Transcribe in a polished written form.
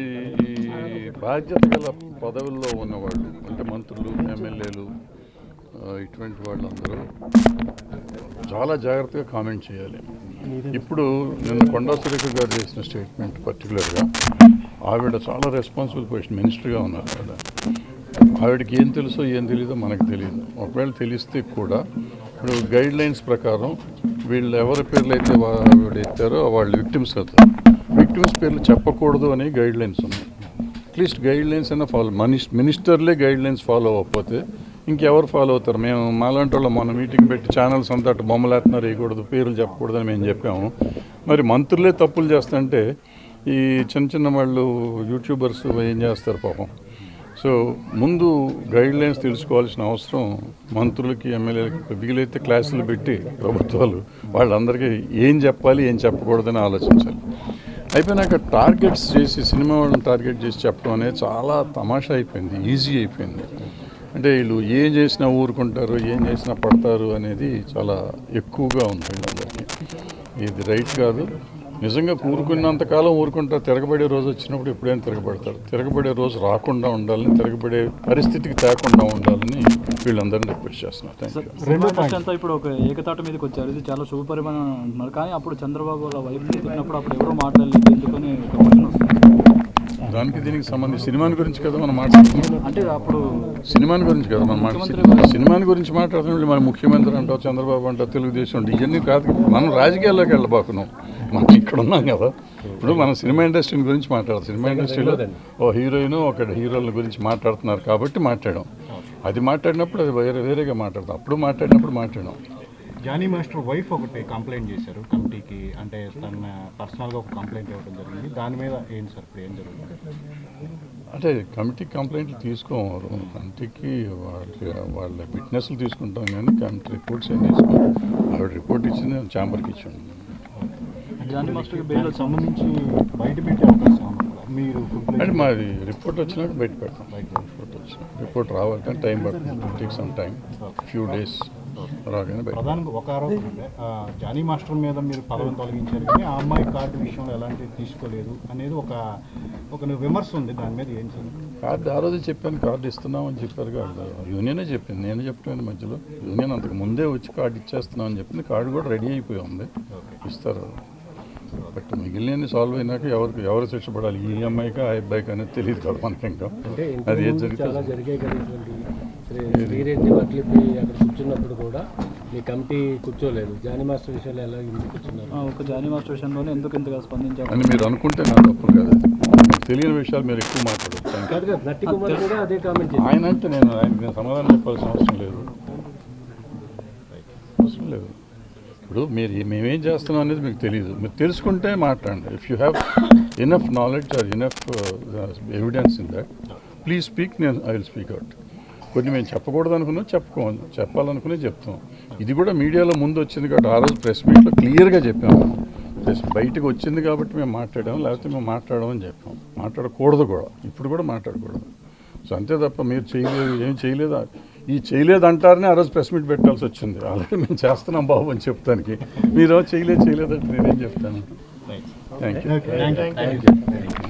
ఈ బాధ్యత గల పదవుల్లో ఉన్నవాళ్ళు అంటే మంత్రులు, ఎమ్మెల్యేలు, ఇటువంటి వాళ్ళందరూ చాలా జాగ్రత్తగా కామెంట్ చేయాలి. ఇప్పుడు నిన్న కొండా సురేఖ గారు చేసిన స్టేట్మెంట్ పర్టికులర్గా ఆవిడ చాలా రెస్పాన్సిబుల్ పొజిషన్, మినిస్టర్గా ఉన్నారు కదా. ఆవిడకి ఏం తెలుసో ఏం తెలియదో మనకు తెలియదు. ఒకవేళ తెలిస్తే కూడా ఇప్పుడు గైడ్ లైన్స్ ప్రకారం వీళ్ళు ఎవరి పేర్లు అయితే ఆవిడ ఎత్తారో వాళ్ళు విక్టిమ్స్ అవుతారు. విక్టిమ్స్ పేర్లు చెప్పకూడదు అని గైడ్ లైన్స్ ఉన్నాయి. అట్లీస్ట్ గైడ్ లైన్స్ అయినా ఫాలో, మినిస్టర్లే గైడ్ లైన్స్ ఫాలో అవ్వకపోతే ఇంకెవరు ఫాలో అవుతారు? మేము మాలాంటి వాళ్ళు మొన్న మీటింగ్ పెట్టి ఛానల్స్ అంతా అటు బొమ్మలు వేస్తున్నారు, వేయకూడదు, పేర్లు చెప్పకూడదు అని మేము చెప్పాము. మరి మంత్రులే తప్పులు చేస్తుంటే ఈ చిన్న చిన్న వాళ్ళు యూట్యూబర్స్ ఏం చేస్తారు పాపం. సో ముందు గైడ్ లైన్స్ తెలుసుకోవాల్సిన అవసరం మంత్రులకి, ఎమ్మెల్యేలకి, వీలైతే క్లాసులు పెట్టి ప్రభుత్వాలు వాళ్ళందరికీ ఏం చెప్పాలి ఏం చెప్పకూడదని ఆలోచించాలి. అయిపోయినాక టార్గెట్స్ చేసి సినిమా వాళ్ళని టార్గెట్ చేసి చెప్పడం అనేది చాలా తమాషా అయిపోయింది, ఈజీ అయిపోయింది. అంటే వీళ్ళు ఏం చేసినా ఊరుకుంటారు, ఏం చేసినా పడతారు అనేది చాలా ఎక్కువగా ఉంది వీళ్ళందరికీ. ఇది రైట్ కాదు. నిజంగా ఊరుకున్నంతకాలం ఊరుకుంటారు. తిరగబడే రోజు వచ్చినప్పుడు ఎప్పుడైనా తిరగబడతారు. తిరగబడే రోజు రాకుండా ఉండాలని, తిరగబడే పరిస్థితికి తేకుండా ఉండాలని వీళ్ళందరినీ రిక్వెస్ట్ చేస్తున్నారు. ఇప్పుడు ఒక ఏకతాట మీదకి వచ్చారు, ఇది చాలా శుభపరిమాణం అంటున్నారు. కానీ అప్పుడు చంద్రబాబు వాళ్ళ వైపు తిరిగినప్పుడు అప్పుడు ఎవరో మాట్లాడలేదు ఎందుకని ఒక క్వశ్చన్ వస్తుంది. దానికి దీనికి సంబంధించి సినిమాని గురించి కదా మనం మాట్లాడుతున్నాం. అంటే అప్పుడు సినిమాని గురించి కదా మనం మాట్లాడుతున్నాం. సినిమాని గురించి మాట్లాడుతున్నాం. మన ముఖ్యమంత్రి అంటావు, చంద్రబాబు అంటావు, తెలుగుదేశం అంటే ఇవన్నీ కాదు. మనం రాజకీయాల్లోకి వెళ్ళబాకున్నాం. మనం ఇక్కడ ఉన్నాం కదా. ఇప్పుడు మనం సినిమా ఇండస్ట్రీ గురించి మాట్లాడతాం. సినిమా ఇండస్ట్రీలో ఓ హీరోయిన్, ఒక హీరోల గురించి మాట్లాడుతున్నారు కాబట్టి మాట్లాడాం. అది మాట్లాడినప్పుడు అది వేరేగా మాట్లాడతాం. అప్పుడు మాట్లాడినప్పుడు మాట్లాడాం. జానీ మాస్టర్ వైఫ్ ఒకటి కంప్లైంట్ చేశారు కమిటీకి, అంటే తన పర్సనల్గా ఒక కంప్లైంట్ ఇవ్వడం జరిగింది. దాని మీద ఏంటి సార్ ఇప్పుడు ఏం జరుగుతుంది? అంటే కమిటీ కంప్లైంట్లు తీసుకోవాలి. కమిటీకి వాళ్ళ విట్నెస్లు తీసుకుంటాం కానీ కమిటీ రిపోర్ట్స్ ఏం తీసుకోవాలి. ఆవిడ రిపోర్ట్ ఇచ్చింది, ఛాంబర్కి ఇచ్చింది. జానీ మాస్టర్కి బెయిల్ సంబంధించి బయట పెట్టే అవకాశం మీరు అంటే మాది రిపోర్ట్ వచ్చినట్టు బయట పెడతాం. రిపోర్ట్ వచ్చిన రిపోర్ట్ రావాలి కానీ టైం పడుతుంది. Take some time, few days రాగానే. ప్రధానంగా ఒక ఆరోపణ అంటే జానీ మాస్టర్ మీద మీరు పదవిని తొలగించారు కానీ ఆ అమ్మాయి కార్డు విషయంలో ఎలాంటివి తీసుకోలేదు అనేది ఒక విమర్శ ఉంది. దాని మీద ఏం చేయాలి? కార్డు ఆ రోజు చెప్పాను, కార్డు ఇస్తున్నామని చెప్పారు. కార్డు యూనియనే చెప్పింది, నేను చెప్పాను మధ్యలో. యూనియన్ అంతకు ముందే వచ్చి కార్డు ఇచ్చేస్తున్నామని చెప్పింది. కార్డు కూడా రెడీ అయిపోయి ఉంది, ఇస్తారు. బట్ మిగిలిన సాల్వ్ అయినాక ఎవరు శిక్ష పడాలి, ఈ అమ్మాయికి ఆ అబ్బాయికి అనేది తెలియదు కదా మనకి. ఇంకా అది ఏం శ్రీరెడ్డి వట్లిపి అక్కడ కూర్చున్నప్పుడు కూడా మీ కమిటీ కూర్చోలేదు. జానీ మాస్టర్ విషయంలో ఎలా కూర్చున్నారు? ఒక జానీ మాస్టర్ విషయంలోనే ఎందుకు ఇంతగా స్పందించారు అని మీరు అనుకుంటే నా తప్పు కాదు. మీకు తెలియని విషయాలు మీరు ఎక్కువ మాట్లాడవచ్చు. నట్టి కుమార్ కూడా అదే కామెంట్ చేశారు. ఆయన అంటే ఆయనకి సమాధానం చెప్పాల్సిన అవసరం లేదు. ఇప్పుడు మేమేం చేస్తున్నాం అనేది మీకు తెలియదు. మీరు తెలుసుకుంటే మాట్లాడండి. If you have enough knowledge or enough evidence in that, please speak. I will speak out. కొన్ని మేము చెప్పకూడదు అనుకున్నా చెప్పుకోవాలి, చెప్పాలనుకునే చెప్తాం. ఇది కూడా మీడియాలో ముందు వచ్చింది కాబట్టి ఆ రోజు ప్రెస్ మీట్లో క్లియర్గా చెప్పాము. బయటకు వచ్చింది కాబట్టి మేము మాట్లాడాము, లేకపోతే మేము మాట్లాడమని చెప్పాం. మాట్లాడకూడదు కూడా, ఇప్పుడు కూడా మాట్లాడకూడదు. సో అంతే తప్ప మీరు చేయలేదు, ఏం చేయలేదు, ఈ చేయలేదు అంటారని ఆ రోజు ప్రెస్ మీట్ పెట్టాల్సి వచ్చింది. ఆల్రెడీ మేము చేస్తున్నాం బాబు అని చెప్తానికి మీరు చేయలేదంటే నేనేం చెప్తాను? Thank you.